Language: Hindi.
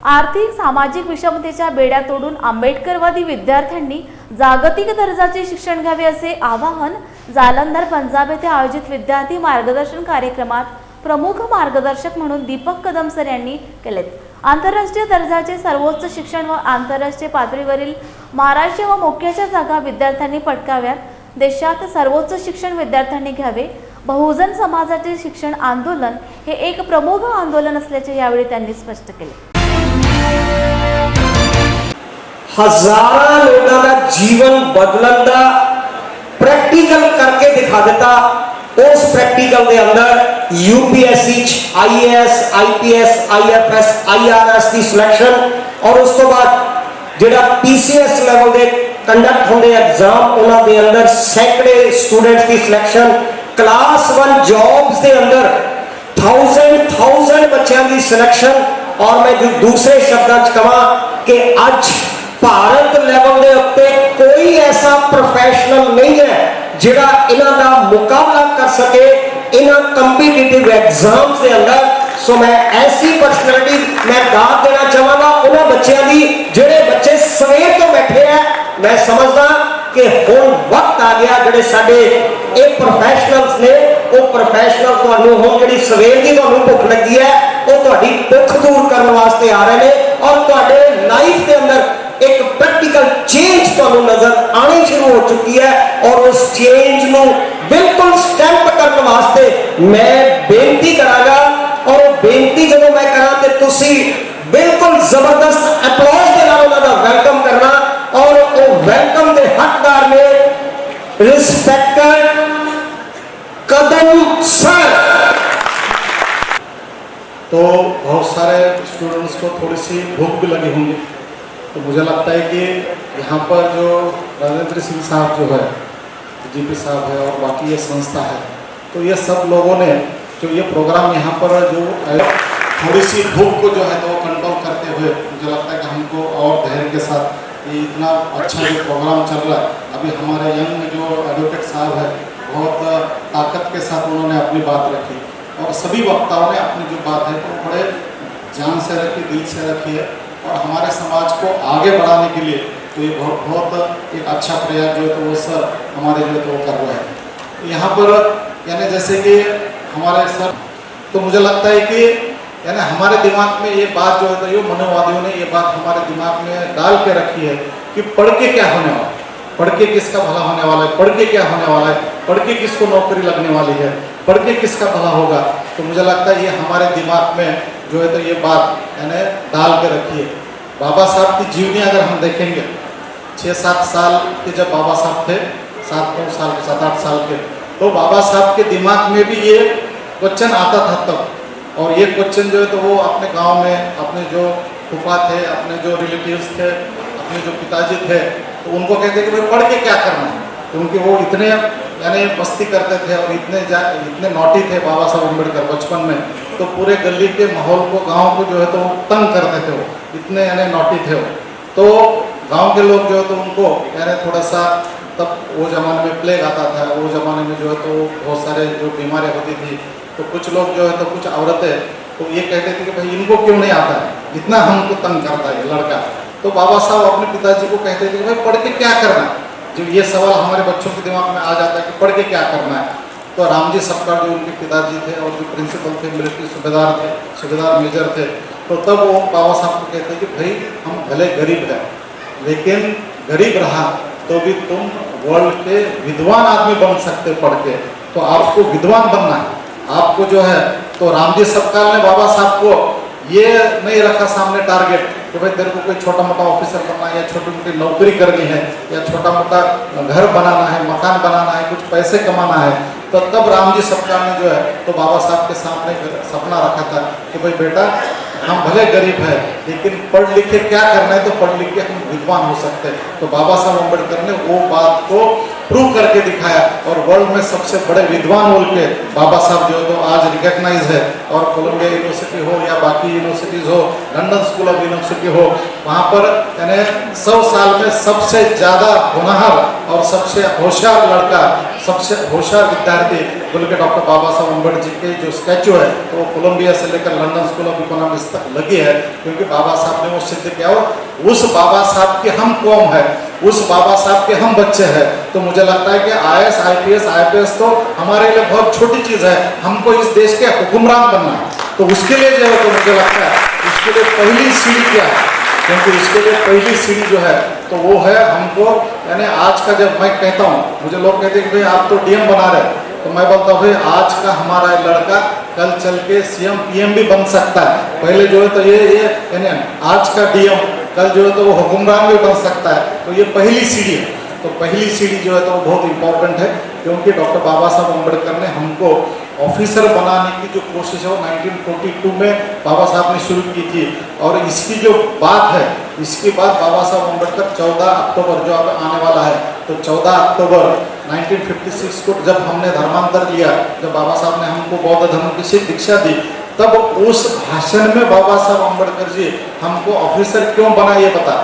आर्थिक सामाजिक विषमतेच्या बेड्या तोडून आंबेडकरवादी विद्यार्थ्यांनी जागतिक दर्जाचे शिक्षण घ्यावे असे आवाहन जालंधर पंजाब येथे आयोजित विद्यार्थी मार्गदर्शन कार्यक्रमात प्रमुख मार्गदर्शक म्हणून दीपक कदम सर यांनी केले। आंतरराष्ट्रीय दर्जाचे सर्वोच्च शिक्षण व आंतरराष्ट्रीय पातळीवरील महाराष्ट्र व मोक्याच्या जागा विद्यार्थ्यांनी पटकाव्यात, देशात सर्वोच्च शिक्षण विद्यार्थ्यांनी घ्यावे, बहुजन समाजाचे शिक्षण आंदोलन हे एक प्रमुख आंदोलन असल्याचे यावेळी त्यांनी स्पष्ट केले। हजारों लोगों का जीवन बदलन का प्रैक्टिकल करके दिखा देता। उस प्रैक्टिकल के अंदर UPSC, IAS, IPS, IFS, IRS की सिलेक्शन और उसके बाद जेड़ा पीसीएस लेवल के कंडक्ट होंगे एग्जाम, उन्होंने अंदर सैकड़े स्टूडेंट्स की सिलेक्शन, क्लास 1 जॉब्स के अंदर थाउजेंड बच्चों की सिलेक्शन। और मैं जो दूसरे शब्द कहा कि आज भारत लेवल के उत्ते कोई ऐसा प्रोफेशनल नहीं है जिहड़ा इन्हां दा मुकाबला कर सके इन्हां कंपीटिटिव एग्जाम्स के अंदर। सो मैं ऐसी पर्सनैलिटी मैं दाद देना चाहांगा उन्हां बच्चों की जिहड़े बच्चे सवेर तो बैठे हैं। मैं समझदा कि हुण वक्त आ गया जिहड़े साडे एक प्रोफेशनल्स ने वो प्रोफेशनल तुहानूं हुण जिहड़ी सवेर की तुहानूं भुख लगी है वो तुहाडी भुख दूर करने वास्ते आ रहे हैं और तुहाडे लाइफ के अंदर एक प्रैक्टिकल चेंज तुहानूं नजर आनी शुरू हो चुकी है। और उस चेंज नूं बिल्कुल स्टैंप करने वास्ते मैं बेनती करांगा और बेनती जदों मैं करां ते तुसीं बिल्कुल जबरदस्त अपलॉज दे नाल उन्हां दा वेलकम करना। और वो वेलकम के हकदार ने रिस्पेक्टेड कदम सर। तो बहुत सारे स्टूडेंट्स को थोड़ी सी भूख भी लगी होंगी, तो मुझे लगता है कि यहाँ पर जो राजेंद्र सिंह साहब जो है, जीपी साहब है और बाकी ये संस्था है, तो ये सब लोगों ने जो ये प्रोग्राम यहाँ पर जो थोड़ी सी भूख को जो है तो कंट्रोल करते हुए मुझे लगता है कि हमको और धैर्य के साथ ये इतना अच्छा जो प्रोग्राम चल रहा है। अभी हमारे यंग जो एडवोकेट साहब है बहुत ताकत के साथ उन्होंने अपनी बात रखी और सभी वक्ताओं ने अपनी जो बात है तो बड़े जान से रखी, दिल से रखी है और हमारे समाज को आगे बढ़ाने के लिए तो ये बहुत एक अच्छा प्रयास जो है तो वो सर हमारे जो है तो वो कर रहे हैं यहाँ पर। यानी जैसे कि हमारे सर, तो मुझे लगता है कि यानी हमारे दिमाग में ये बात जो है तो ये मनोवादियों ने ये बात हमारे दिमाग में डाल के रखी है कि पढ़ के क्या होने वाला है, पढ़ के किसका भला होने वाला है, पढ़ के क्या होने वाला है, पढ़ के किसको नौकरी लगने वाली है, पढ़ के किसका भला होगा। तो मुझे लगता है ये हमारे दिमाग में जो है तो ये बात यानी डाल के रखी है। बाबा साहब की जीवनी अगर हम देखेंगे 6-7 साल के जब बाबा साहब थे, 7-9 साल के 7-8 साल के, तो बाबा साहब के दिमाग में भी ये क्वेश्चन आता था तब। और ये क्वेश्चन जो है तो वो अपने गांव में अपने जो फूफा थे, अपने जो रिलेटिव्स थे, अपने जो पिताजी थे, तो उनको कहते कि भाई पढ़ के क्या करना है, क्योंकि वो इतने यानी मस्ती करते थे और इतने नॉटी थे बाबा साहब अम्बेडकर बचपन में, तो पूरे गली के माहौल को, गांव को जो है तो तंग करते थे, वो इतने यानी नॉटी थे वो। तो गांव के लोग जो है तो उनको यानी थोड़ा सा, तब वो ज़माने में प्लेग आता था, वो ज़माने में जो है तो बहुत सारे जो बीमारियाँ होती थी, तो कुछ लोग जो है तो कुछ औरतें तो ये कहते थे कि भाई इनको क्यों नहीं आता है, इतना हमको तंग करता है लड़का। तो बाबा साहब अपने पिताजी को कहते थे कि भाई पढ़ के क्या करना है। जब ये सवाल हमारे बच्चों के दिमाग में आ जाता है कि पढ़ के क्या करना है, तो रामजी सबका जो उनके पिताजी थे और जो प्रिंसिपल थे, मिलिट्री सूबेदार थे, सूबेदार मेजर थे, तो तब वो बाबा साहब को कहते कि भाई हम भले गरीब हैं लेकिन गरीब रहा तो भी तुम वर्ल्ड के विद्वान आदमी बन सकते पढ़ के, तो आपको विद्वान बनना है आपको जो है। तो रामजी सबकाल ने बाबा साहब को ये नहीं रखा सामने टारगेट कि भाई तेरे को कोई छोटा मोटा ऑफिसर बनना है या छोटी मोटी नौकरी करनी है या छोटा मोटा घर बनाना है, मकान बनाना है, कुछ पैसे कमाना है। तो तब रामजी सबकाल ने जो है तो बाबा साहब के सामने सपना रखा था कि भाई बेटा हम भले गरीब हैं लेकिन पढ़ लिख के क्या करना है, तो पढ़ लिख के हम विद्वान हो सकते हैं। तो बाबा साहब अम्बेडकर ने वो बात को प्रूव करके दिखाया और वर्ल्ड में सबसे बड़े विद्वान बोल के बाबा साहब जो है तो आज रिकग्नाइज है। और कोलंबिया यूनिवर्सिटी हो या बाकी यूनिवर्सिटीज़ हो, लंदन स्कूल ऑफ यूनिवर्सिटी हो, वहाँ पर यानी 100 साल में सबसे ज़्यादा होनहार और सबसे होशियार लड़का, सबसे होशियार विद्यार्थी बोले कि डॉक्टर बाबा साहब अम्बेडकर जी के जो स्टैचू है तो वो कोलंबिया से लेकर लंदन स्कूल ऑफ इकोनॉमिक्स तक लगी है, क्योंकि बाबा साहब ने वो सिद्ध किया। और उस बाबा साहब की हम कौम है, उस बाबा साहब के हम बच्चे हैं। तो मुझे लगता है कि IAS IPS IPS तो हमारे लिए बहुत छोटी चीज़ है, हमको इस देश के हुक्मरान बनना है। तो उसके लिए जो है तो मुझे लगता है उसके लिए पहली सीढ़ी क्या है, क्योंकि उसके लिए पहली सीढ़ी जो है तो वो है हमको, यानी आज का जब मैं कहता हूँ, मुझे लोग कहते हैं कि भाई आप तो DM बना रहे, तो मैं बोलता हूँ भाई आज का हमारा लड़का कल चल के CM PM भी बन सकता है। पहले जो है तो ये यानी आज का DM कल जो है तो वो हुक्मरान भी बन सकता है। तो ये पहली सीढ़ी है। तो पहली सीढ़ी जो है तो वो बहुत इंपॉर्टेंट है, क्योंकि डॉक्टर बाबा साहब अम्बेडकर ने हमको ऑफिसर बनाने की जो कोशिश है वो 1942 में बाबा साहब ने शुरू की थी। और इसकी जो बात है, इसके बाद बाबा साहब अम्बेडकर 14 अक्टूबर जो अब आने वाला है, तो 14 अक्टूबर 1956 को जब हमने धर्मांतर लिया, जब बाबा साहब ने हमको बौद्ध धर्म की सिख दीक्षा दी, तब उस भाषण में बाबा साहब अम्बेडकर जी हमको ऑफिसर क्यों बना ये बता।